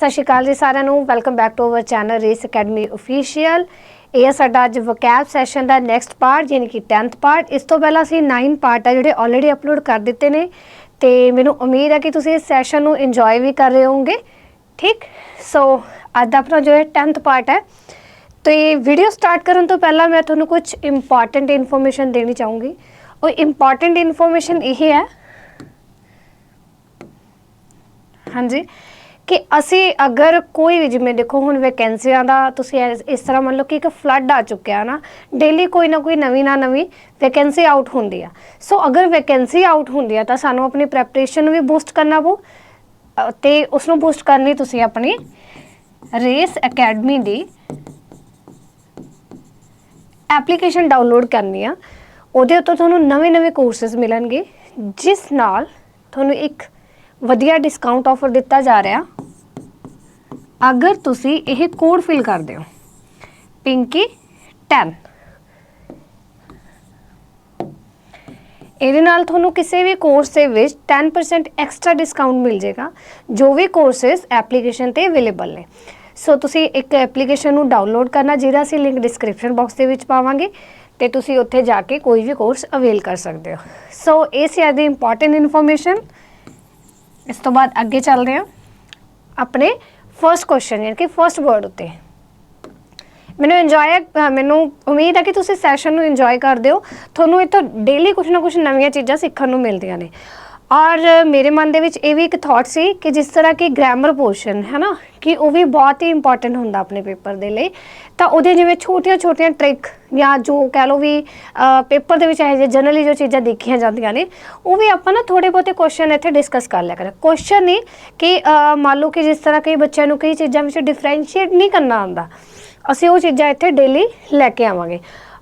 सत श्री अकाल जी सारिਆਂ ਨੂੰ welcome back to our channel Race Academy official. ਇਹ ਸਾਡਾ ਅੱਜ ਵੋਕੈਬ ਸੈਸ਼ਨ ਦਾ ਨੈਕਸਟ ਪਾਰਟ ਯਾਨੀ ਕਿ 10th ਪਾर्ट। ਇਸ ਤੋਂ ਪਹਿਲਾਂ ਅਸੀਂ 9 ਪਾर्ट ਆ ਜਿਹੜੇ ਆਲਰੇਡੀ ਅਪਲੋਡ ਕਰ ਦਿੱਤੇ ਨੇ ਤੇ ਮੈਨੂੰ ਉਮੀਦ ਹੈ ਕਿ ਤੁਸੀਂ ਇਸ ਸੈਸ਼ਨ ਨੂੰ ਇੰਜੋਏ ਵੀ ਕਰ ਰਹੇ ਹੋਵੋਗੇ। ठीक सो ਅੱਜ ਦਾ ਆਪਣਾ जो है 10th पार्ट है। तो ये वीडियो स्टार्ट करने तो पहला मैं थोड़ा कुछ इंपॉर्टेंट इन्फॉर्मेशन देनी चाहूँगी और इंपॉर्टेंट इन्फॉर्मेशन यही है हाँ जी कि असी अगर कोई भी जिमें देखो हुण वैकेंसियां दा तुसीं इस तरह मान लो कि एक फ्लड आ चुका है ना, डेली कोई ना कोई नवी वैकेंसी आउट होंदी है। सो अगर वैकेंसी आउट होंदी है तो सानू अपनी प्रैपरेशन भी बूस्ट करना पो ते उसनू बूस्ट करनी तुसीं अपनी रेस अकैडमी दी एप्लीकेशन डाउनलोड करनी है। उहदे उत्ते तुहानू नवे कोर्सेस मिलणगे जिस नाल तुहानू एक वधिया डिस्काउंट ऑफर दिता जा रहा अगर तुसी यह कोड फिल करते हो पिंकी 10। ਇਹਦੇ ਨਾਲ ਤੁਹਾਨੂੰ ਕਿਸੇ ਵੀ ਕੋਰਸ ਦੇ ਵਿੱਚ 10% ਐਕਸਟਰਾ ਡਿਸਕਾਊਂਟ ਮਿਲ ਜਾਏਗਾ ਜੋ ਵੀ ਕੋਰसेस ਐਪਲੀਕੇਸ਼ਨ ਤੇ ਅਵੇਲੇਬਲ ਨੇ। ਸੋ ਤੁਸੀਂ ਇੱਕ ਐਪਲੀਕੇਸ਼ਨ ਨੂੰ ਡਾਊਨਲੋਡ ਕਰਨਾ ਜਿਹਦਾ ਅਸੀਂ ਲਿੰਕ ਡਿਸਕ੍ਰਿਪਸ਼ਨ ਬਾਕਸ ਦੇ ਵਿੱਚ ਪਾਵਾਂਗੇ ਤੇ ਤੁਸੀਂ ਉੱਥੇ ਜਾ ਕੇ ਕੋਈ ਵੀ ਕੋਰਸ ਅਵੇਲ ਕਰ ਸਕਦੇ ਹੋ। ਸੋ ਇਹ ਸੀ ਅੱਜ ਦੀ ਇੰਪੋਰਟੈਂਟ ਇਨਫੋਰਮੇਸ਼ਨ। ਇਸ ਤੋਂ ਬਾਅਦ ਅੱਗੇ ਚੱਲਦੇ ਹਾਂ ਆਪਣੇ ਫਰਸਟ ਕੁਐਸਚਨ ਯਾਨੀ ਕਿ ਫਰਸਟ ਵਰਡ ਉੱਤੇ। मैनू उम्मीद है कि तुम सैशन में इंजॉय करते हो, थोनों इतों डेली कुछ ना कुछ नवी चीज़ा सीखने को मिलदियां ने। और मेरे मन के ये भी एक थॉट सी कि जिस तरह की ग्रैमर पोर्शन है ना कि वह भी बहुत ही इंपॉर्टेंट होंदा अपने पेपर के लिए। तो वो जिमें छोटिया छोटिया ट्रिक या जो कह लो भी पेपर के जनरली जो चीज़ा देखिया जांदियां ने वो भी आप ना थोड़े बहुते क्वेश्चन इत्थे डिस्कस कर लिया करें। क्वेश्चन नहीं कि मान लो कि जिस तरह कई बच्चों को कई चीज़ों में डिफरेंशिएट नहीं करना आंदा, ਅਸੀਂ ਉਹ ਚੀਜ਼ਾਂ ਇੱਥੇ ਡੇਲੀ ਲੈ ਕੇ ਆਵਾਂਗੇ।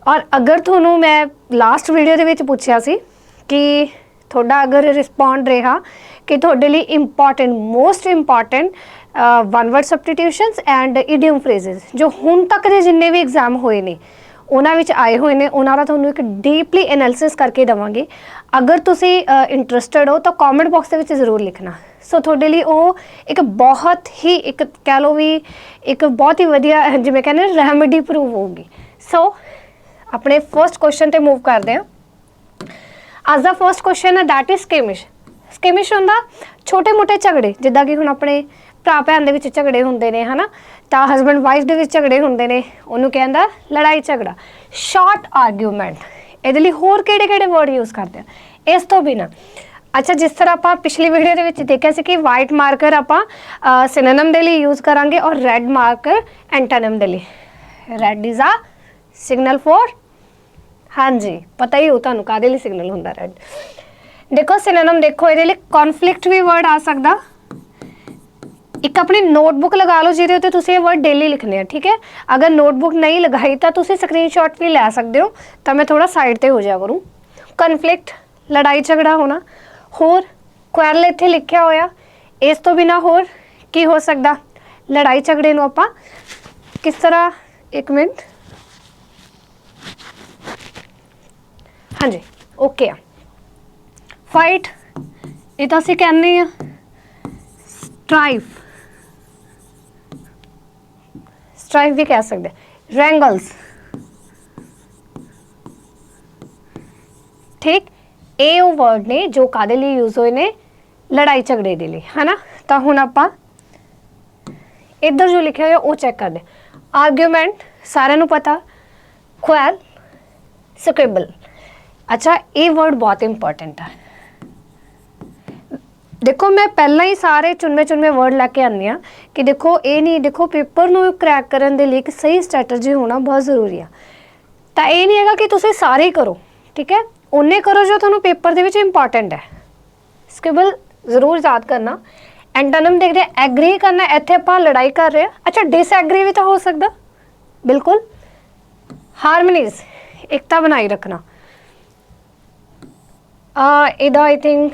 ਔਰ ਅਗਰ ਤੁਹਾਨੂੰ ਮੈਂ ਲਾਸਟ ਵੀਡੀਓ ਦੇ ਵਿੱਚ ਪੁੱਛਿਆ ਸੀ ਕਿ ਤੁਹਾਡਾ ਅਗਰ ਰਿਸਪੌਂਡ ਰਿਹਾ ਕਿ ਤੁਹਾਡੇ ਲਈ important most important one word substitutions and idiom phrases ਜੋ ਹੁਣ ਤੱਕ ਦੇ ਜਿੰਨੇ ਵੀ ਐਗਜ਼ਾਮ ਹੋਏ ਨੇ ਉਹਨਾਂ ਵਿੱਚ ਆਏ ਹੋਏ ਨੇ ਉਹਨਾਂ ਦਾ ਤੁਹਾਨੂੰ ਇੱਕ ਡੀਪਲੀ ਐਨਾਲਿਸਿਸ ਕਰਕੇ ਦੇਵਾਂਗੇ। ਅਗਰ ਤੁਸੀਂ ਇੰਟਰਸਟਿਡ ਹੋ ਤਾਂ ਕਮੈਂਟ ਬਾਕਸ ਦੇ ਵਿੱਚ ਜ਼ਰੂਰ ਲਿਖਣਾ। ਸੋ ਤੁਹਾਡੇ ਲਈ ਉਹ ਇੱਕ ਬਹੁਤ ਹੀ ਇੱਕ ਕਹਿ ਲਓ ਵੀ ਇੱਕ ਬਹੁਤ ਹੀ ਵਧੀਆ ਜਿਵੇਂ ਕਹਿੰਦੇ ਰੈਮੇਡੀ ਪ੍ਰੂਵ ਹੋਊਗੀ। ਸੋ ਆਪਣੇ ਫਰਸਟ ਕੁਐਸਚਨ ਤੇ ਮੂਵ ਕਰਦੇ ਹਾਂ। ਅੱਜ ਦਾ ਫਰਸਟ ਕੁਐਸਚਨ ਹੈ ਦੈਟ ਇਜ਼ ਸਕੇਮਿਸ਼। ਸਕੇਮਿਸ਼ ਹੁੰਦਾ ਛੋਟੇ ਮੋਟੇ ਝਗੜੇ ਜਿੱਦਾਂ ਕਿ ਹੁਣ ਆਪਣੇ ਭਰਾ ਭੈਣ ਦੇ ਵਿੱਚ ਝਗੜੇ ਹੁੰਦੇ ਨੇ ਹੈ ਨਾ, ਤਾਂ ਹਸਬੈਂਡ ਵਾਈਫ ਦੇ ਵਿੱਚ ਝਗੜੇ ਹੁੰਦੇ ਨੇ ਉਹਨੂੰ ਕਹਿੰਦਾ ਲੜਾਈ ਝਗੜਾ ਸ਼ਾਰਟ ਆਰਗੂਮੈਂਟ। ਇਹਦੇ ਲਈ ਹੋਰ ਕਿਹੜੇ ਕਿਹੜੇ ਵਰਡ ਯੂਜ਼ ਕਰਦੇ ਆ ਇਸ ਤੋਂ ਬਿਨਾਂ। अच्छा जिस तरह आप पिछली वीडियो के विच देखा सी कि वाइट मार्कर आप सिनोनिम के लिए यूज़ करांगे और रैड मार्कर एंटोनिम के लिए। Red is a signal for हाँ जी पता ही हो तुहानूं काहदे लई सिग्नल हुंदा रैड। देखो सिनोनिम देखो ये कॉन्फ्लिक्ट भी वर्ड आ सकदा। एक अपनी नोटबुक लगा लो जिहदे उत्ते तुसीं ये वर्ड डेली लिखने हैं। ठीक है, अगर नोटबुक नहीं लगाई तो तुसीं स्क्रीनशॉट भी लै सकदे हो। तो मैं थोड़ा साइड ते हो जाया करूँ। कॉन्फ्लिक्ट लड़ाई झगड़ा होना। होर क्वेरल इत्थे लिखिया होया इस तो बिना होर की हो सकता। लड़ाई झगड़े नूं आपां किस तरह एक मिनट हाँ जी ओके फाइट ये तो असीं कहने स्ट्राइफ स्ट्राइफ भी कह सकते। रैंगल्स ठीक ਇਹ ਉਹ वर्ड ने जो कादे लिए यूज़ होए ने लड़ाई झगड़े के लिए है ना। तो हुण आपां इधर जो लिखा हुआ वो चैक करते। आर्ग्यूमेंट सारिਆਂ ਨੂੰ पता, क्वेरल स्क्रिबल। अच्छा ये वर्ड बहुत इंपॉर्टेंट है। देखो मैं पहला ही सारे चुनवे वर्ड लैके आनी हाँ कि देखो ये नहीं देखो पेपर नूं क्रैक करने के लिए एक सही स्ट्रैटजी होना बहुत जरूरी है। तो ये नहीं है कि तुसीं सारे ही करो ठीक है, उन्ने करो जो तुहानूं पेपर दे विच इंपॉर्टेंट है। स्क्रिबल जरूर याद करना। एंटोनिम देख रहे एग्री करना इत्थे आपां लड़ाई कर रहे हैं। अच्छा डिसएग्री भी तो हो सकता बिल्कुल। हारमोनीज एकता बनाई रखना। इहदा आई थिंक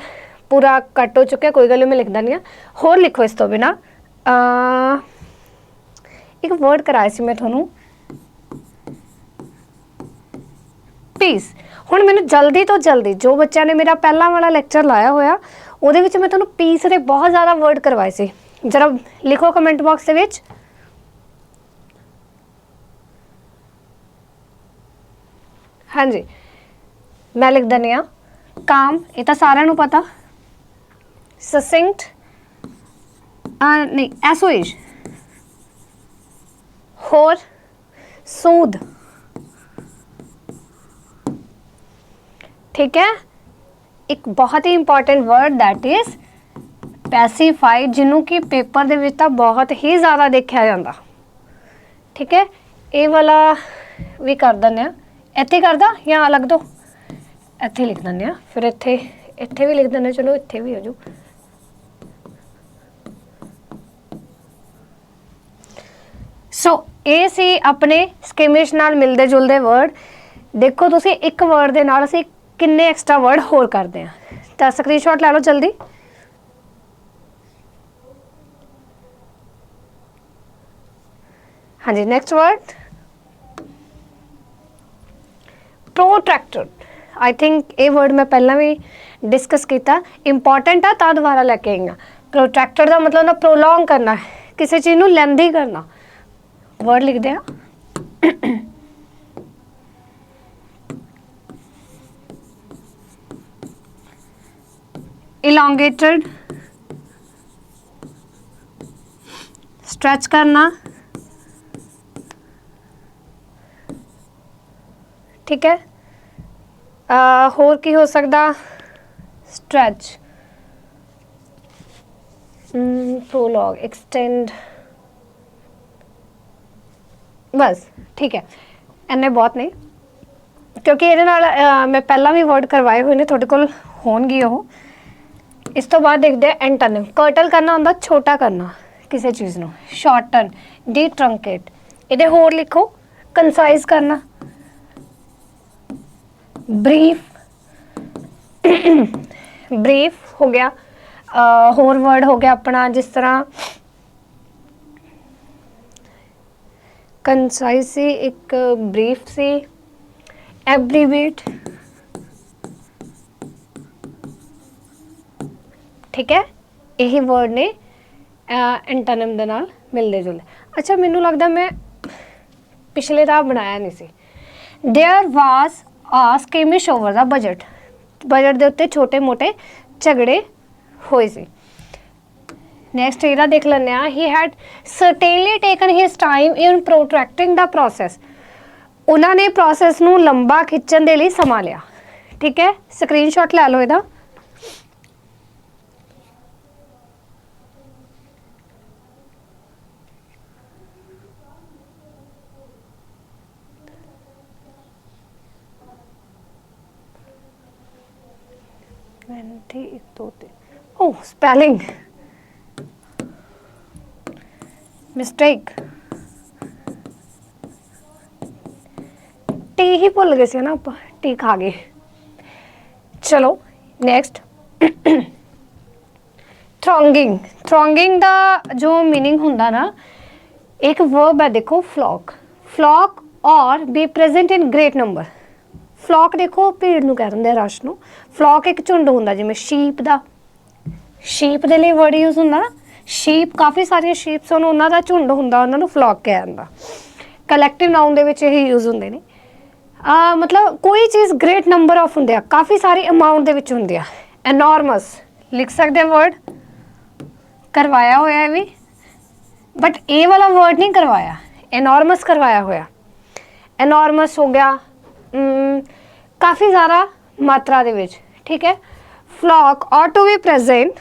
पूरा कट हो चुका है, कोई गल मैं लिख दी। होर लिखो इस तो बिना एक वर्ड कराया सी मैं तुहानूं पीस। हुण मैनूं जल्दी तो जल्दी जो बच्चों ने मेरा पहला वाला लैक्चर लाया होया ਉਹਦੇ ਵਿੱਚ मैं तुहानूं पीस ਦੇ बहुत ज़्यादा वर्ड करवाए थे जरा लिखो कमेंट बॉक्स ਦੇ ਵਿੱਚ। हाँ जी, मैं लिख दिंदी हाँ काम, ये तो सारिਆਂ ਨੂੰ पता। ससिंक्ट नहीं एसोइज, होर सूद, ठीक है। एक बहुत ही इंपॉर्टेंट वर्ड दैट इज पैसीफाइड, जिन्हों कि पेपर दे विच तां बहुत ही ज़्यादा देखा जाता, ठीक है। ये वाला भी कर दें, इत्थे कर दा या अलग दो, इत्थे लिख दें, फिर इत्थे इत्थे भी लिख दें, चलो इत्थे भी हो जाओ। सो ये सी अपने स्किमिश नाल मिलते जुलते वर्ड। देखो तुसी एक वर्ड दे नाल असीं किन्ने एक्स्ट्रा वर्ड होर करते हैं, तो स्क्रीनशॉट ला लो जल्दी। हाँ जी, next word protracted. I think ये वर्ड मैं पहला भी डिस्कस किया, इंपॉर्टेंट है तो दोबारा लैके आई हाँ। प्रोट्रैक्टेड का मतलब ना प्रोलॉन्ग करना है, किसी चीज़ को लेंदी करना। वर्ड लिख दिया इलांगेटेड, स्ट्रेच करना, ठीक है। होर की हो सकता, स्ट्रेच, प्रोलॉग, एक्सटेंड, बस ठीक है, इन्ने बहुत नहीं, क्योंकि ये मैं पहला भी वर्ड करवाए हुए ने, थोड़े कोल होणगे वो। इस तो बाद देखते हैं एंटोनिम। कर्टल करना होंदा छोटा करना किसी चीज़ को, शॉर्टन, डी ट्रंकेट। ये होर लिखो कंसाइज करना, ब्रीफ ब्रीफ हो गया। होर वर्ड हो गया अपना जिस तरह कंसाइज सी, एक ब्रीफ सी, एब्रीवेट, ठीक है। यही वर्ड ने एंटोनिम दे नाल मिलते जुलते। अच्छा, मैनू लगता मैं पिछले राह बनाया नहीं सी। There was a skirmish over the budget, budget के उत्ते छोटे मोटे झगड़े होए सी। नैक्सट एरा देख लें, he had certainly taken his time in protracting the process, उन्होंने प्रोसैस नूं लंबा खिंचण दे लई समा लिया, ठीक है। स्क्रीनशॉट लै लो इहदा। ओह, स्पेलिंग मिस्टेक, टी ही भुल गए सी ना, आप टी खा गए। चलो नेक्स्ट थ्रोंगिंग। थ्रोंगिंग का जो मीनिंग होंदा ना, एक वर्ब है देखो फ्लॉक, फ्लॉक और be present in great number. Flock देखो भीड़ नूं कह दिंदे, रश नूं। फ्लॉक एक झुंड होंदा, जिवें शीप दा, शीप दे लई वर्ड यूज होंदा ना, शीप काफ़ी सारियां शीप्स होन, उन्हां दा झुंड होंदा, उन्हां नूं फ्लॉक कहा जांदा। कलैक्टिव नाउन दे विच यही यूज होंदे ने। मतलब कोई चीज़ ग्रेट नंबर ऑफ होंदे आ, काफ़ी सारी अमाउंट दे विच होंदे आ। एनॉर्मस लिख सकते हैं वर्ड, करवाया होया है भी, बट ए वाला वर्ड नहीं करवाया, एनॉर्मस करवाया होया। एनॉर्मस हो गया काफ़ी ज़्यादा मात्रा दे विच, ठीक है। फ्लॉक और टू बी प्रेजेंट,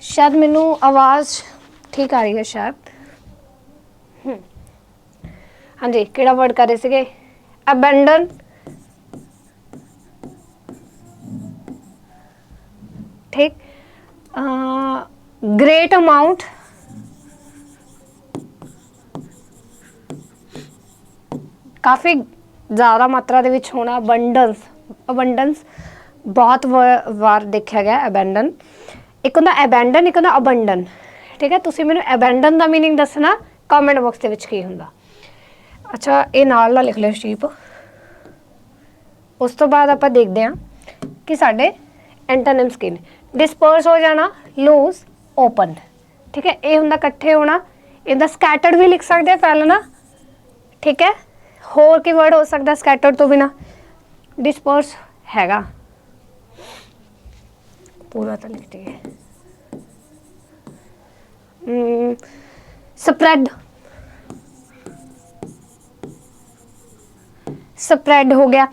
शायद मैनू आवाज़ ठीक आ रही है शायद। हाँ जी, केड़ा वर्ड कर रहे थे, अबेंडन, ठीक। ग्रेट अमाउंट, काफ़ी ज़्यादा मात्रा दे विच होना। अबंडेंस, अबंडेंस बहुत वार देखा गया। अबेंडन एक होंदा अबेंडन, एक होंदा अबंडन, ठीक है। तुसीं मैनूं अबेंडन का मीनिंग दसना कमेंट बॉक्स के विच की हुंदा। अच्छा, ये नाल ला लिख लो शीप। उस तो बाद आपां देखते हैं कि साडे एंटोनिम स्किन, डिस्पर्स हो जाना, लूज, ओपन, ठीक है। ये हुंदा इकट्ठे होना, इहदा स्कैटर्ड भी लिख सकते हैं फैलना, ठीक है। होर की वर्ड हो सकता स्कैटर्ड तो बिना, डिस्पर्स हैगा पूरा तो लिख दिए। स्प्रेड, स्प्रेड हो गया।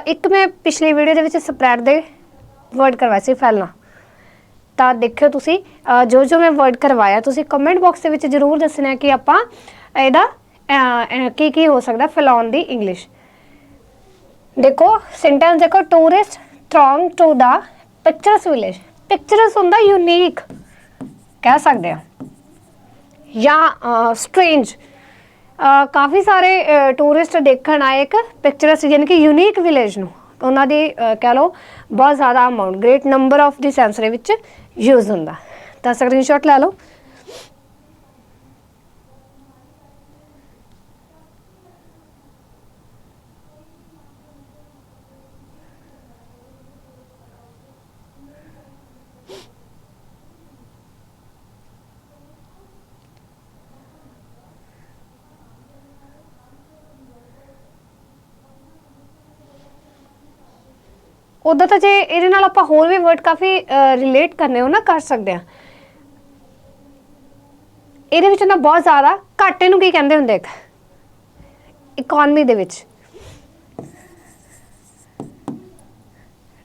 एक मैं पिछली वीडियो ਦੇ ਵਿੱਚ स्प्रेड ਦੇ वर्ड करवाए सी फैलना, तो देखियो तुसी जो जो मैं वर्ड करवाया तुसी कमेंट बॉक्स ਦੇ ਵਿੱਚ जरूर दसना कि ਆਪਾਂ ਇਹਦਾ की हो सकता फैलाउन दी इंग्लिश। देखो सेंटेंस देखो, tourist throng to the picturesque village, picturesque हुंदा यूनीक कह सकते हैं, या स्ट्रेंज, काफ़ी सारे टूरिस्ट देखण आए एक पिक्चरस यानी कि यूनीक विलेज नूं उन्हां दी कह लो बहुत ज़्यादा amount, great number of the sense they which use हुंदा। तो स्क्रीनशॉट लै लो। उदा तो जे ये आप होर भी वर्ड काफ़ी रिलेट करने हो ना कर सकते हैं। ये ना बहुत ज़्यादा घाटे नूं की कहंदे हुंदे, एक इकोनमी दे विच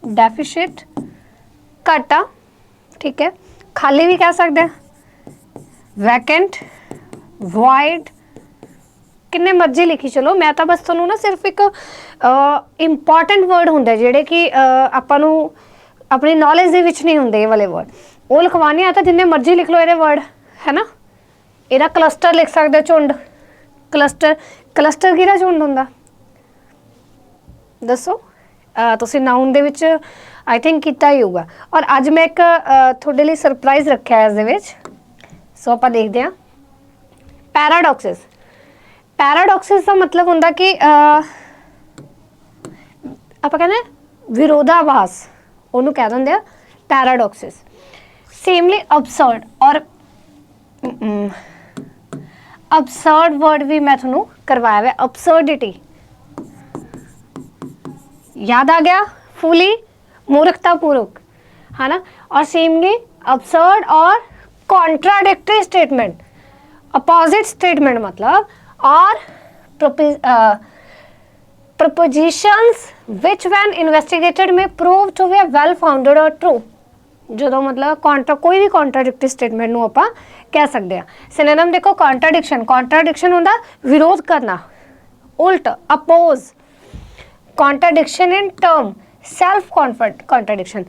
डेफिसिट, घाटा, ठीक है। खाली भी कह सकते हैं, वैकेंट, वाइड, किन्ने मर्जी लिखी चलो। मैं तो बस थोनों ना सिर्फ एक इंपॉर्टेंट वर्ड होंगे जिहड़े कि आपां नूं अपनी नॉलेज दे विच नहीं होंदे, ये वाले वर्ड वो लिखवाने। तो जिन्ने मर्जी लिख लो ये वर्ड, है ना। इहदा क्लस्टर लिख सकते, झुंड, क्लस्टर, क्लस्टर किहड़ा झुंड हुंदा दसो तुसीं noun they which I think कीता ही होगा। और अज मैं एक तुहाडे लई सरप्राइज़ रखिआ है इस दे विच, सो आपां देखदे हां। पैराडॉक्सिस, पैराडॉक्सिस का मतलब होंदा कि आप कहने विरोधाभास, उन्होंने कह देंगे पैराडॉक्सिस। सेमली अबसर्ड, और अबसर्ड वर्ड भी मैं थोनों करवाया हुआ, अबसर्डिटी याद आ गया, फुली मूर्खतापूर्वक, है ना। और सेमली अबसर्ड और कॉन्ट्राडिक्टरी स्टेटमेंट, अपोजिट स्टेटमेंट मतलब, और propositions which when investigated may prove to be well founded or true, जो मतलब कोई भी कॉन्ट्राडिक्टरी स्टेटमेंट नूं आपां कह सकते हैं। सिनोनिम देखो, कॉन्ट्राडिक्शन, कॉन्ट्राडिक्शन होंदा विरोध करना, उल्ट, oppose, contradiction in term, self contradiction,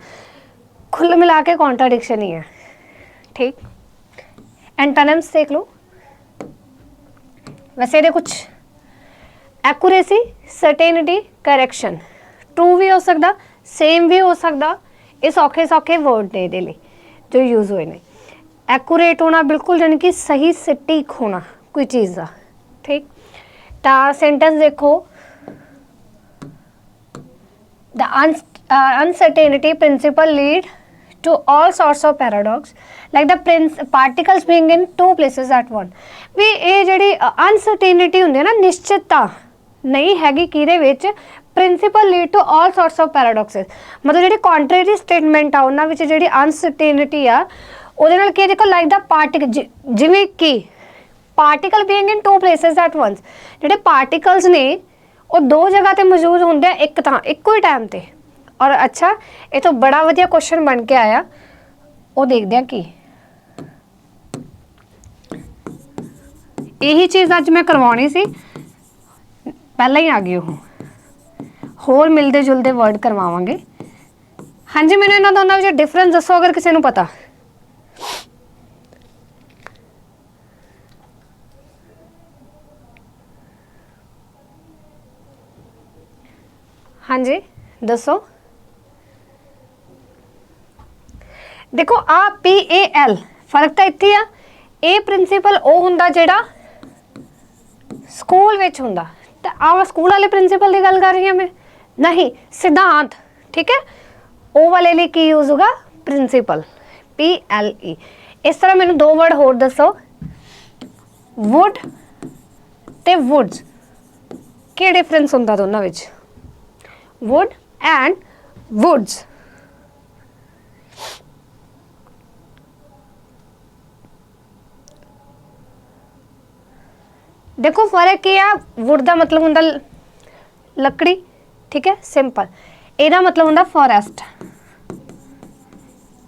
कुल मिला के कॉन्ट्राडिक्शन ही है, ठीक। एंटोनिम्स देख लो। वैसे ये कुछ एक्यूरेसी, सर्टेनिटी, करेक्शन, ट्रू भी हो सकता, सेम भी हो सकता। ये सौखे सौखे वर्ड ने ये जो यूज़ हुए हैं। एक्यूरेट होना बिल्कुल यानी कि सही सटीक होना कोई चीज़ का, ठीक। तो सेंटेंस देखो, the uncertainty principle lead to all sorts of paradox like the particles being in two places at once। भी ये जिहड़ी अनसर्टेनिटी हुंदी है ना, निश्चितता नहीं हैगी किहदे विच, principle lead to all sorts of paradoxes, मतलब जिहड़ी कॉन्ट्रेरी स्टेटमेंट आ उन्हां विच जिहड़ी अनसर्टेनिटी आ उहदे नाल की देखो, लाइक द पार्टिकल, जिवें कि particle being in two places at once, जिहड़े पार्टिकल्स ने वो दो जगह ते मौजूद होंदे एक तां इक्को ही टाइम ते। और अच्छा ये तो बड़ा वधिया क्वेश्चन बन के आया, वो देखते हैं कि यही चीज़ अज मैं करवानी सी, पहला ही आ गई वो, होर मिलते जुलते वर्ड करवावांगे। हाँ जी, मैंने इन्होंने दोनों में डिफरेंस दसो अगर किसी को पता। हाँ जी दसो। देखो आ PAL फर्क तो इत्थे आ, ए प्रिंसीपल वो हुंदा जेड़ा स्कूल विच हुंदा, ते आ स्कूल वाले प्रिंसीपल की गल कर रही हूँ मैं, नहीं सिद्धांत, ठीक है। ओ वाले लिए की यूज होगा प्रिंसिपल, PLE। इस तरह मैंने दो वर्ड होर दसो, वुड ते वुड्स, क्या डिफरेंस होंदा दोनों विच? Would and woods. देखो फर्क क्या, वुड का मतलब होंदा लकड़ी, ठीक है, सिंपल। ਇਹਦਾ मतलब होंदा फॉरेस्ट।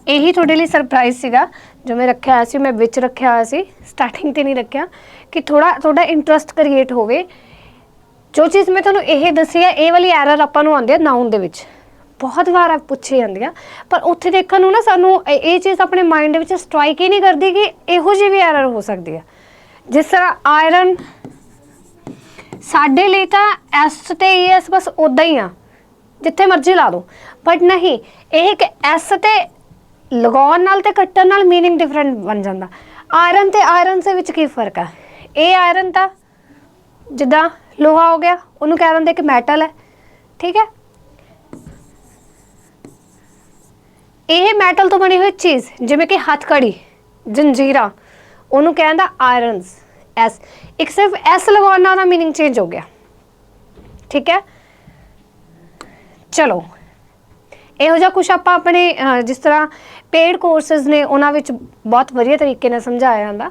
यही थोड़े लिए सरप्राइज सीगा जो मैं रखा सी, मैं विच रखा सी, स्टार्टिंग ते नहीं रखा, कि थोड़ा थोड़ा इंटरस्ट क्रिएट होवे। जो चीज़ मैं तुहानूं ये दसी है, ये वाली एरर आपां नूं आउंदी है नाउन दे विच, बहुत बार पूछी जाती है, पर उत्थे देखण नूं ना सानूं ये चीज़ अपने माइंड दे विच स्ट्राइक ही नहीं करती कि इहो जी भी एरर हो सकती है। जिस तरह आयरन साडे लिए तां एस ते ES बस उदा ही आ, जिथे मर्जी ला दो, बट नहीं, एक एस ते लगाउण नाल ते कट्टण नाल मीनिंग डिफरेंट बन जाता। आयरन ते आयरन से विच की फर्क है? ये आयरन था जिदा लोहा हो गया, उन्होंने कह देंगे कि मैटल है, ठीक है। यह मैटल तो बनी हुई चीज़ जिमें कि हथकड़ी, जंजीरा, उन्होंने कह दिया आयरनस, एस, एक सिर्फ एस लगाने का मीनिंग चेंज हो गया, ठीक है। चलो ਇਹੋ ਜਿਹਾ कुछ आप अपने जिस तरह पेड कोर्सेज ने उन्होंने बहुत वधिया तरीके ਨਾਲ समझाया ਜਾਂਦਾ।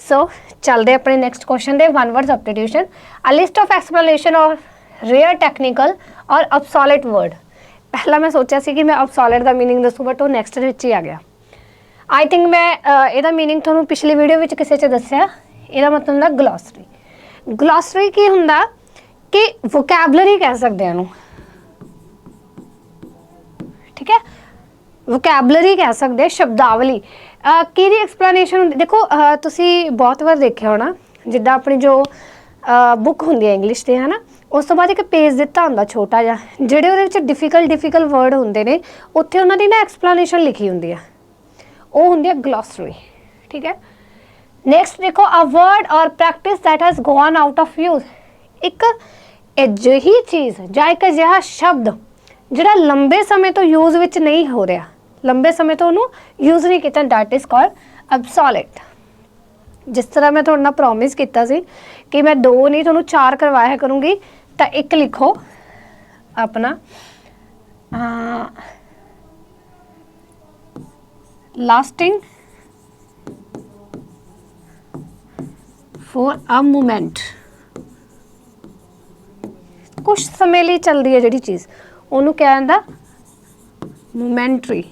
सो चलते अपने नैक्सट क्वेश्चन दे, one word substitution, a list of explanation of rare technical और ऑब्सोलेट वर्ड। पहला मैं सोचा सी कि मैं ऑब्सोलेट का मीनिंग दसूँ, बट वो नैक्सट विच ही आ गया। आई थिंक मैं ਇਹਦਾ मीनिंग ਤੁਹਾਨੂੰ पिछली वीडियो ਵਿੱਚ ਕਿਸੇ 'ਚ ਦੱਸਿਆ। ਇਹਦਾ मतलब ਹੁੰਦਾ ਗਲੋਸਰੀ। ਗਲੋਸਰੀ ਕੀ ਹੁੰਦਾ कि वोकैबलरी कह सकते हैं, ठीक है, वोकैबलरी कह सकते हैं, शब्दावली की एक्सप्लेनेशन। देखो तुसी बहुत बार देखा होना, जिद्दां अपनी जो बुक होंदी है इंग्लिश की, है ना, उस तो बाद एक पेज दिता होंदा छोटा जिहा, जिहड़े उहदे विच डिफिकल्ट वर्ड होंदे ने, उत्थे उन्हां दी ना एक्सप्लेनेशन लिखी होंदी है, वो होंदी है ग्लॉसरी, ठीक है। नैक्सट देखो, अ वर्ड और practice that has gone out of use, एक अजिही चीज़ जां एक अजिहा शब्द जिहड़ा लंबे समय तो यूज विच नहीं हो रहा, लंबे समय तो उन्होंने यूज नहीं किया, दैट इज़ कॉल्ड ऑब्सोलेट। जिस तरह मैं थोड़ा प्रॉमिस किया सी कि मैं 2 नहीं थोड़ा 4 करवाया करूँगी, तो एक लिखो अपना लास्टिंग फॉर अ मोमेंट, कुछ समय लिए चल रही है जिहड़ी चीज़, उन्होंने क्या आंदा मोमेंटरी,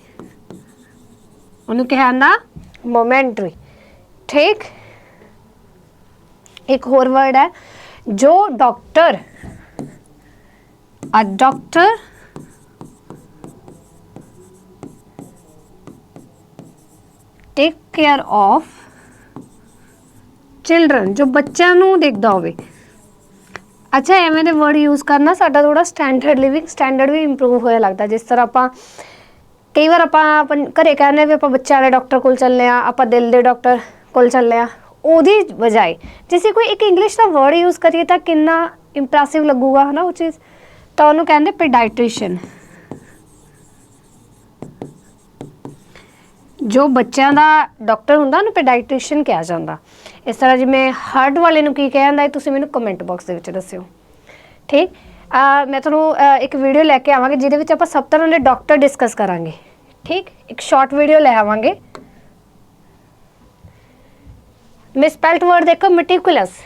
उन्होंने क्या आंदा मोमेंटरी, ठीक। एक होर वर्ड है, जो doctor, a doctor take care of children, जो बच्चों नूं देखदा होवे। अच्छा, एवें दे वर्ड यूज़ करना साडा थोड़ा स्टैंडर्ड लिविंग स्टैंडर्ड भी इंप्रूव होया लगता। जिस तरह आप कई बार आप घरे कहने भी आप बच्चों वाले डॉक्टर कोल चलने, आप दिल के डॉक्टर कोल चलने, ओदी बजाय जिसे कोई एक इंग्लिश का वर्ड यूज़ करिए तो कितना इंप्रैसिव लगूगा, है ना वो चीज़, तो उन्होंने कहते पेडाइट्रिशियन। जो बच्चों का डॉक्टर होंदा उन्हें पेडाइट्रिशियन कहा जाता। इस तरह जिमें हार्ट वाले नूं की कहा जाता, तुसीं मैनूं कमेंट बॉक्स दे दस्सिओ, ठीक। मैं तुहानूं एक वीडियो लैके आवांगे जिहदे विच आपां सब तरह के डॉक्टर डिस्कस करांगे, ठीक। एक शॉर्ट वीडियो लै आवांगे। मिसस्पेल्ट वर्ड देखो मेटिकुलस,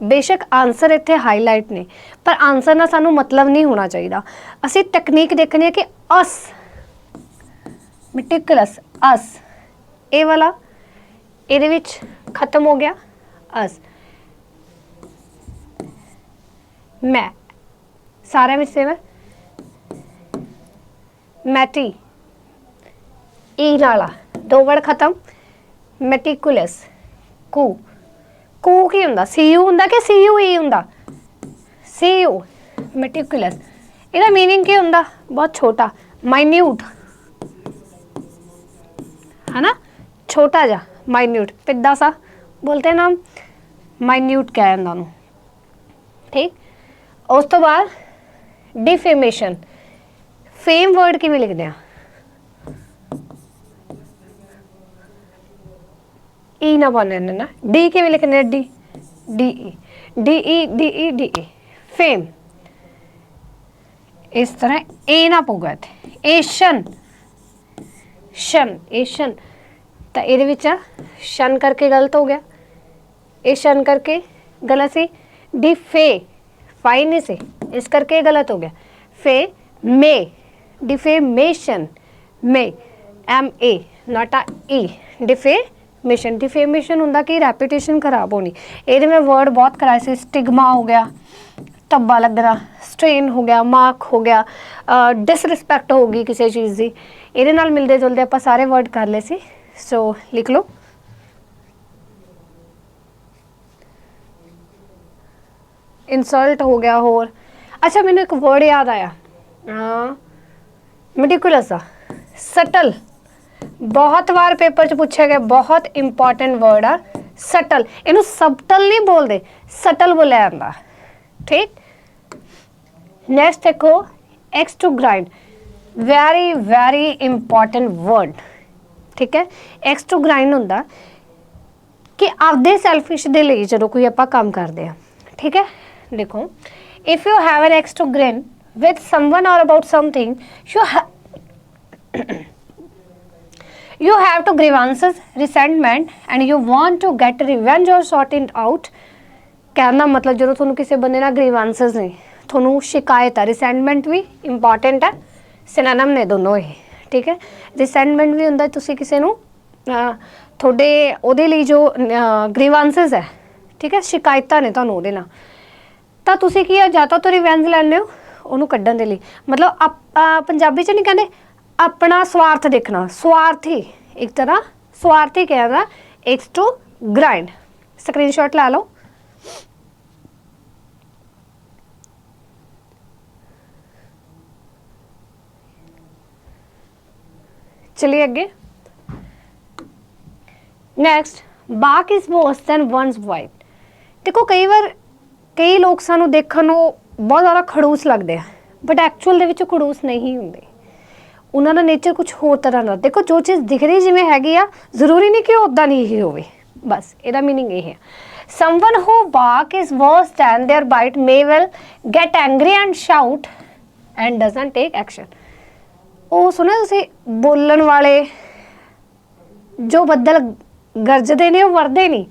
बेशक आंसर इत्थे हाईलाइट ने, पर आंसर ना सानू मतलब नहीं होना चाहिए। असी टैक्नीक देखनी है कि अस मेटिकुलस, अस ए वाला ਇਹਦੇ ਵਿੱਚ खत्म हो गया, अस मैं सारे में सेम है, मैटी ई नाला 2 वर्ड खत्म, मेटिकुलस, कू कू की हुंदा, CU हुंदा कि CUE हुंदा, CU मेटिकुलस। ਇਹਦਾ मीनिंग की हुंदा, बहुत छोटा, माइन्यूट, है ना, छोटा जा, माइन्यूट, पिद्दा सा बोलते हैं ना, माइन्यूट क्या है उन्होंने, ठीक। उस तो बाद डिफेमेशन, फेम वर्ड किवें लिखते हैं? ई ना बोलने ना, डी किवें लिखने? D D E D E D E D E, fame. इस तरह ए ना पऊगा इत्थे, एशन शन, एशन तो ये शन करके गलत हो गया, ए शन करके गलत सी। डी फे, फाई नहीं से, इस करके गलत हो गया। फे मे, डिफेमेशन, मे एम ए नॉट आ ई, डिफेमेशन। डिफेमेशन होंदा कि रैपूटेशन खराब होनी। ये मैं वर्ड बहुत कराए से, स्टिग्मा हो गया, धब्बा लगना, स्ट्रेन हो गया, मार्क हो गया, डिसरिस्पैक्ट होगी किसी चीज़ की। ये मिलते जुलते आप सारे वर्ड कर ले सी। सो लिख लो। इंसल्ट हो गया। होर अच्छा, मैंने एक वर्ड याद आया, मेटिकुलस का, सटल। बहुत बार पेपर च पूछा गया, बहुत इंपॉर्टेंट वर्ड आ सटल। इनू सबटल नहीं बोलते, सटल बोलिया जाता। ठीक, नेक्स्ट देखो, axe to grind, very very important word. ठीक है, एक्स टू ग्राइंड होंदा कि आपदे सैल्फिश दे लिए जो कोई आप काम करते हैं। ठीक है, देखो, if you have an axe to grind with someone और about something, you have to grievances, resentment and you want to get revenge or sort it out। कहना मतलब जो थोनू किसी बंदे ना ग्रीवांसेस ने, थोनू शिकायत है। रिसेंटमेंट भी इंपॉर्टेंट है, सिनोनिम ने दोनों ही। ठीक है, रिसेंटमेंट भी होंदा तुसी किसी नू थोड़े ओदे लिए जो ग्रीवांसेस है, ठीक है, शिकायतां ने तुहानू ओदे नाल, तां तुसी की है, जां तो रिवेंज लैंदे हो ओनू कड्ढण दे लई। मतलब पंजाबी च नहीं कहंदे अपना स्वार्थ देखना, स्वार्थी, एक तरह स्वार्थी कहना एक्स टू ग्राइंड। स्क्रीनशॉट ला लो। चलिए आगे। नेक्स्ट, बाक इज वर्स दैन वनस वाइफ। देखो कई बार कई लोग सानू देखण नूं बहुत ज़्यादा खड़ूस लगते हैं, बट एक्चुअल दे विच खड़ूस नहीं होंदे। उन्होंने नेचर कुछ होर तरह का। देखो जो चीज़ दिख रही जिमें हैगी आ, जरूरी नहीं कि उदा नहीं ही होवे। बस ਇਹਦਾ मीनिंग ये है। Someone who bark is worse than their bite may well get angry and shout and doesn't take action। ਉਹ ਸੁਣਿਆ ਤੁਸੀਂ, ਬੋਲਣ ਵਾਲੇ ਜੋ ਬੱਦਲ ਗਰਜਦੇ ਨੇ ਉਹ ਵਰਦੇ ਨਹੀਂ,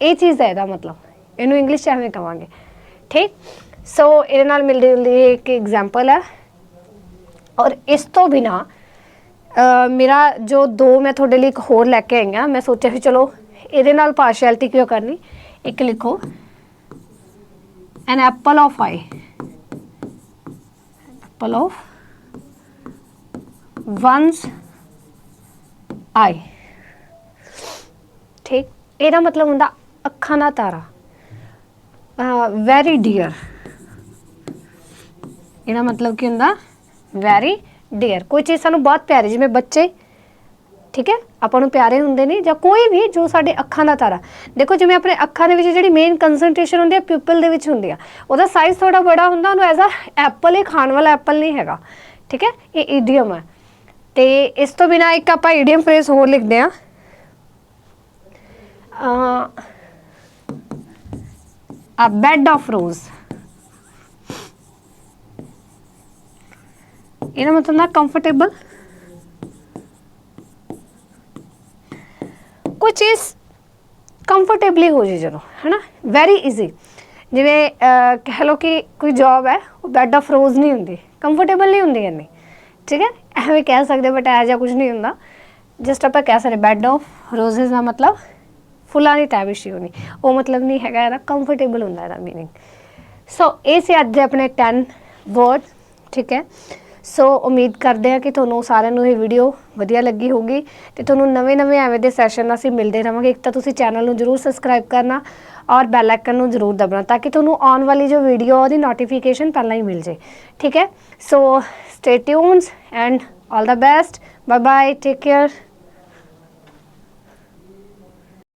ਇਹ ਚੀਜ਼ ਹੈ ਇਹਦਾ मतलब। ਇਹਨੂੰ ਇੰਗਲਿਸ਼ 'ਚ ਐਵੇਂ ਕਵਾਂਗੇ। ठीक, सो ਇਹਦੇ ਨਾਲ ਮਿਲਦੀ ਜੁਲਦੀ ਇੱਕ एग्जाम्पल है। और इस तो बिना मेरा जो दो मैं थोड़े लिए एक होर लैके आई हाँ, मैं सोचा भी चलो ये पार्शियलिटी क्यों करनी। एक लिखो, an apple of eye, apple of one's eye. ठीक, ਇਹਦਾ मतलब ਹੁੰਦਾ ਅੱਖਾਂ ਦਾ ਤਾਰਾ, ਵੈਰੀ ਡੀਅਰ। ਇਹਦਾ मतलब ਕੀ ਹੁੰਦਾ? Very dear. कोई चीज़ सानू बहुत प्यारी, जिवें बच्चे, ठीक है, आपां नूं प्यारे हुंदे ने, जां कोई भी जो साडे अखां दा तारा। देखो जिवें अपने अखां दे विच जिहड़ी मेन कंसनट्रेशन हुंदी है प्यूपल दे विच हुंदी आ, उहदा साइज़ थोड़ा बड़ा हुंदा, उहनूं एज अ एप्पल ही खाण वाला एप्पल नहीं हैगा। ठीक है, ये ईडियम है। तो इस तो बिना एक आपां ईडियम फ्रेज होर लिखदे आ, अ बेड ऑफ रोज़। ਇਹਦਾ मतलब ना कंफर्टेबल, कोई चीज़ कंफर्टेबली हो जाए चलो, है ना, वैरी ईजी। जिवें कह लो कि कोई जॉब है वो बैड ऑफ रोज़ नहीं होंगी, कंफर्टेबल नहीं होंगी इन्नी। ठीक है, एवं कह सकते, बट ऐ जा कुछ नहीं होंदा। जस्ट आप कह सकते बैड ऑफ रोजेज का मतलब फुल्लां दी तह बिछी होनी, वो मतलब नहीं है, ਇਹਦਾ कंफर्टेबल होंदा ਇਹਦਾ मीनिंग। सो ये से अज अपने 10 वर्ड। ठीक है, सो उम्मीद करते हैं कि ਤੁਹਾਨੂੰ ਸਾਰਿਆਂ ਨੂੰ ਇਹ ਵੀਡੀਓ ਵਧੀਆ ਲੱਗੀ ਹੋਊਗੀ ਤੇ ਤੁਹਾਨੂੰ ਨਵੇਂ ਐਵੇਂ ਦੇ ਸੈਸ਼ਨ ਅਸੀਂ ਮਿਲਦੇ ਰਹਾਂਗੇ। ਇੱਕ ਤਾਂ ਤੁਸੀਂ ਚੈਨਲ ਨੂੰ ਜ਼ਰੂਰ ਸਬਸਕ੍ਰਾਈਬ ਕਰਨਾ और बैल आइकन ਨੂੰ ਜ਼ਰੂਰ दबना, ताकि ਤੁਹਾਨੂੰ ਆਉਣ ਵਾਲੀ जो वीडियो ਉਹਦੀ नोटिफिकेशन ਪਹਿਲਾਂ ਹੀ मिल जाए। ठीक है, so stay tuned and all the best, bye bye, take care.